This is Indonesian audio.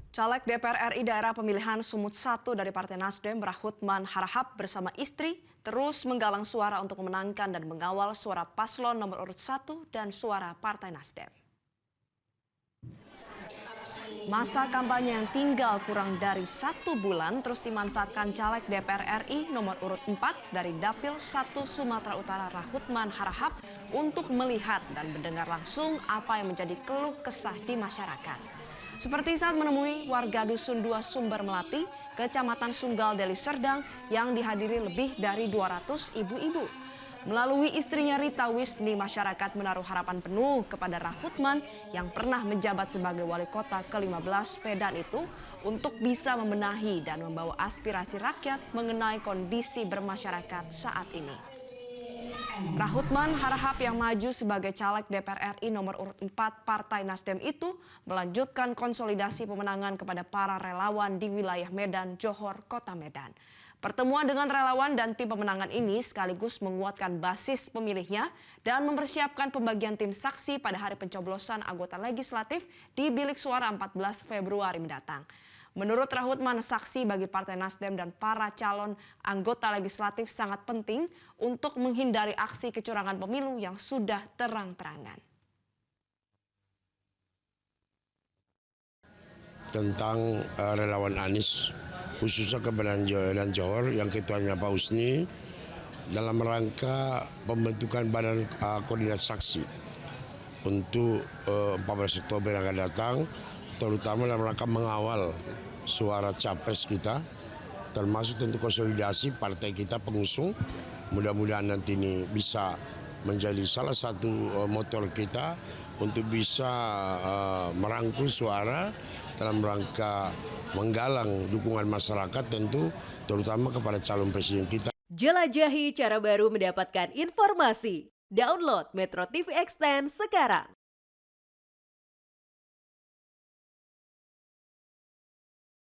Caleg DPR RI daerah pemilihan Sumut 1 dari Partai Nasdem, Rahutman Harahap bersama istri terus menggalang suara untuk memenangkan dan mengawal suara paslon nomor urut 1 dan suara Partai Nasdem. Masa kampanye yang tinggal kurang dari 1 bulan terus dimanfaatkan caleg DPR RI nomor urut 4 dari Dapil 1 Sumatera Utara Rahutman Harahap untuk melihat dan mendengar langsung apa yang menjadi keluh kesah di masyarakat. Seperti saat menemui warga Dusun 2 Sumber Melati, Kecamatan Sunggal Deli Serdang yang dihadiri lebih dari 200 ibu-ibu. Melalui istrinya Rita Wisni, masyarakat menaruh harapan penuh kepada Rahutman yang pernah menjabat sebagai wali kota ke-15 Medan itu untuk bisa membenahi dan membawa aspirasi rakyat mengenai kondisi bermasyarakat saat ini. Rahutman Harahap yang maju sebagai caleg DPR RI nomor urut 4 Partai Nasdem itu melanjutkan konsolidasi pemenangan kepada para relawan di wilayah Medan, Johor, Kota Medan. Pertemuan dengan relawan dan tim pemenangan ini sekaligus menguatkan basis pemilihnya dan mempersiapkan pembagian tim saksi pada hari pencoblosan anggota legislatif di Bilik Suara 14 Februari mendatang. Menurut Rahutman, saksi bagi Partai Nasdem dan para calon anggota legislatif sangat penting untuk menghindari aksi kecurangan pemilu yang sudah terang-terangan. Tentang relawan Anies, khususnya ke Medan dan Johor yang ketuanya Pak Husni, dalam rangka pembentukan badan koordinasi saksi untuk 14 Oktober yang akan datang, terutama dalam rangka mengawal suara capres kita, termasuk tentu konsolidasi partai kita pengusung. Mudah-mudahan nanti ini bisa menjadi salah satu motor kita untuk bisa merangkul suara dalam rangka menggalang dukungan masyarakat tentu, terutama kepada calon presiden kita. Jelajahi cara baru mendapatkan informasi. Download Metro TV Extend sekarang.